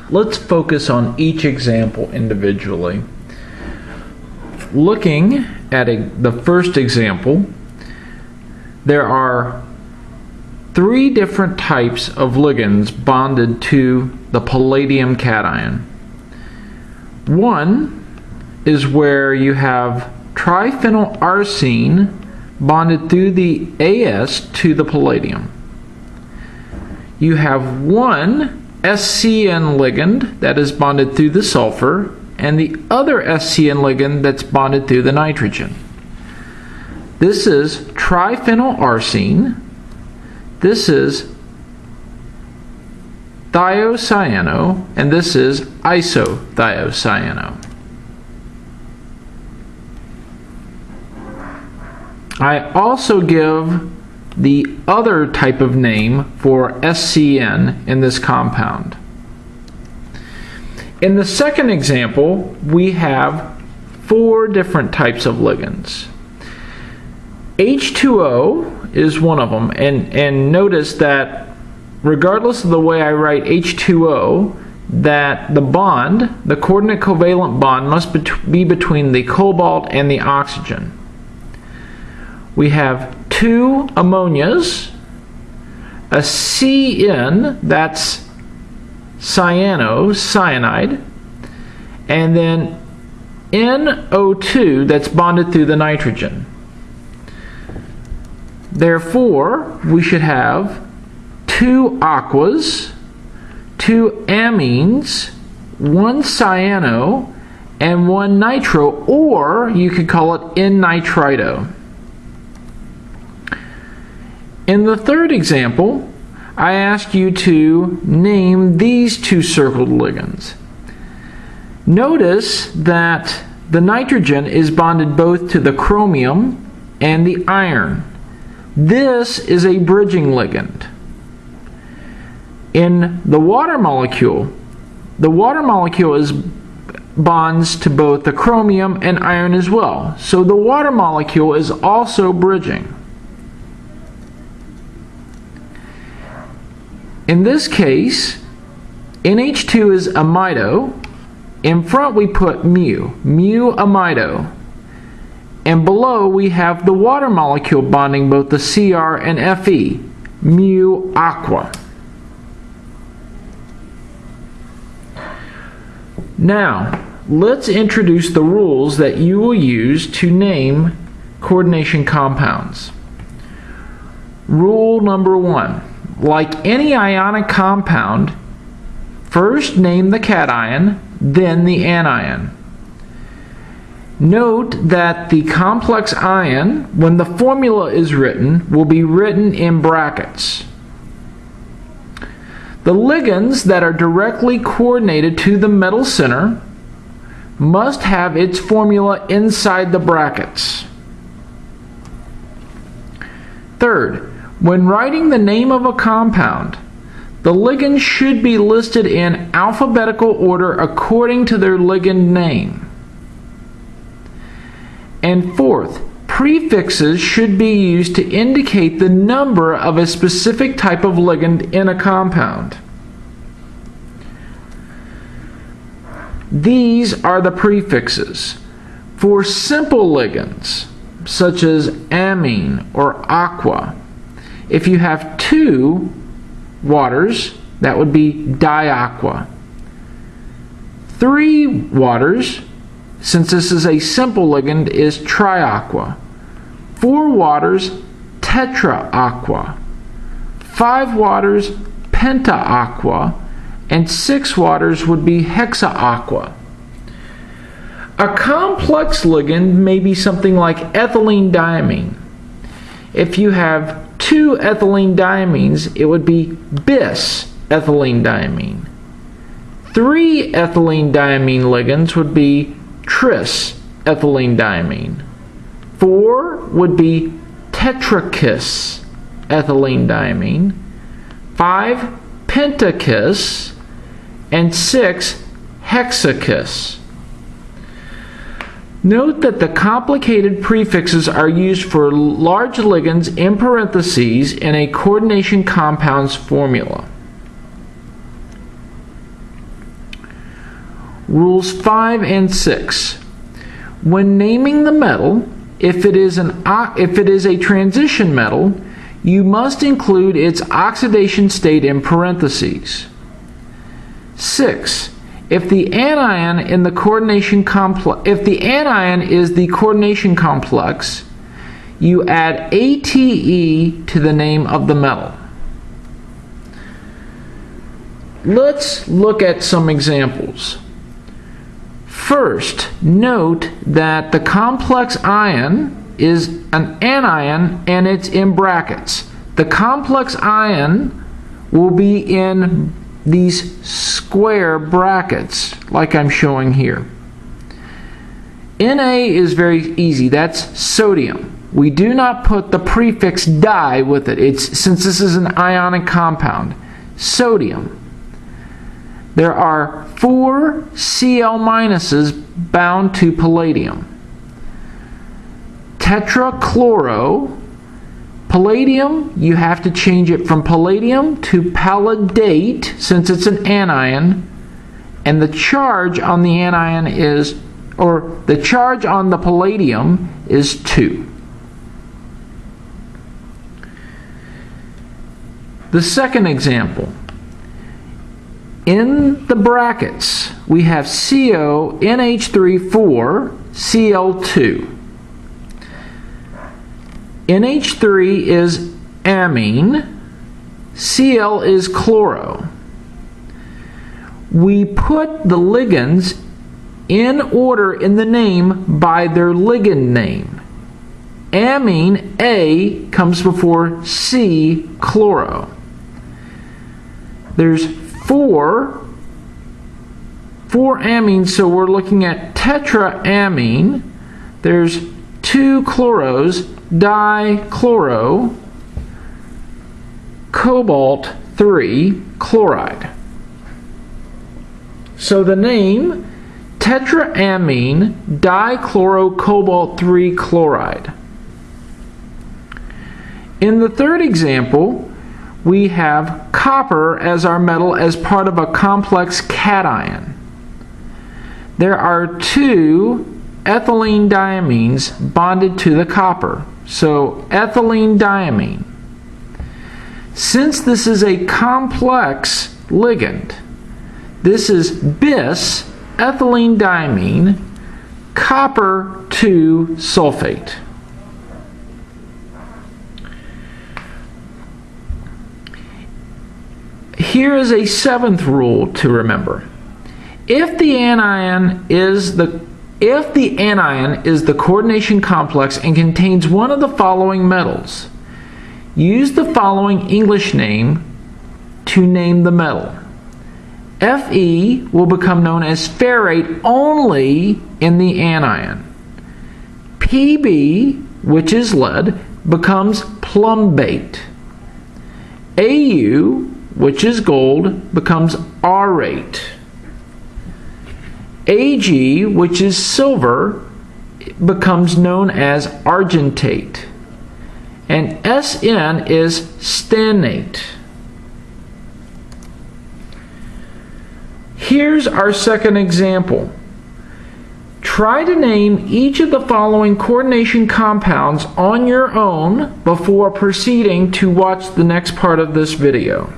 let's focus on each example individually. Looking at the first example, there are 3 different types of ligands bonded to the palladium cation. One is where you have triphenylarsine bonded through the As to the palladium. You have one SCN ligand that is bonded through the sulfur, and the other SCN ligand that's bonded through the nitrogen. This is triphenylarsine. This is thiocyano, and this is isothiocyanate. I also give the other type of name for SCN in this compound. In the second example, we have 4 different types of ligands. H2O is one of them, and notice that regardless of the way I write H2O, that the bond, the coordinate covalent bond, must be between the cobalt and the oxygen. We have 2 ammonias, a CN, that's cyanide, and then NO2 that's bonded through the nitrogen. Therefore, we should have 2 aquas, 2 amines, 1 cyano, and 1 nitro, or you could call it N-nitrito. In the third example, I ask you to name these 2 circled ligands. Notice that the nitrogen is bonded both to the chromium and the iron. This is a bridging ligand. In the water molecule is bonds to both the chromium and iron as well. So the water molecule is also bridging. In this case, NH2 is amido. In front we put mu amido. And below we have the water molecule bonding both the Cr and Fe, mu aqua. Now, let's introduce the rules that you will use to name coordination compounds. Rule number 1. Like any ionic compound, first name the cation, then the anion. Note that the complex ion, when the formula is written, will be written in brackets. The ligands that are directly coordinated to the metal center must have its formula inside the brackets. Third, when writing the name of a compound, the ligands should be listed in alphabetical order according to their ligand name. And fourth, prefixes should be used to indicate the number of a specific type of ligand in a compound. These are the prefixes. For simple ligands, such as amine or aqua, if you have 2 waters, that would be diaqua. 3 waters, since this is a simple ligand, is triaqua. 4 waters, tetraaqua. 5 waters, pentaaqua. And 6 waters would be hexaaqua. A complex ligand may be something like ethylene diamine. If you have 2 ethylene diamines, it would be bis ethylene diamine. 3 ethylene diamine ligands would be tris ethylene diamine. 4 would be tetrakis ethylene diamine. 5 pentakis, and 6 hexakis. Note that the complicated prefixes are used for large ligands in parentheses in a coordination compounds formula. Rules 5 and 6. When naming the metal, if it is a transition metal, you must include its oxidation state in parentheses. 6. If the anion is the coordination complex, you add ATE to the name of the metal. Let's look at some examples. First, note that the complex ion is an anion and it's in brackets. The complex ion will be in these square brackets like I'm showing here. Na is very easy. That's sodium. We do not put the prefix di with it. Since this is an ionic compound. Sodium. There are 4 Cl minuses bound to palladium. Tetrachloro. Palladium, you have to change it from palladium to palladate since it's an anion, and the charge on the anion the charge on the palladium is 2. The second example. In the brackets, we have CO, NH3, 4, Cl2. NH3 is amine, Cl is chloro. We put the ligands in order in the name by their ligand name. Amine, A, comes before C, chloro. There's 4 amines, so we're looking at tetraamine. There's 2 chloros, dichloro, cobalt 3 chloride. So the name tetraamine dichlorocobalt 3 chloride. In the third example, we have copper as our metal as part of a complex cation. There are 2 ethylene diamines bonded to the copper. So ethylene diamine. Since this is a complex ligand, this is bis ethylene diamine copper 2 sulfate. Here is a 7th rule to remember. If the anion is the coordination complex and contains one of the following metals, use the following English name to name the metal. Fe will become known as ferrate only in the anion. Pb, which is lead, becomes plumbate. Au, which is gold, becomes aurate. Ag, which is silver, becomes known as argentate. And Sn is stannate. Here's our second example. Try to name each of the following coordination compounds on your own before proceeding to watch the next part of this video.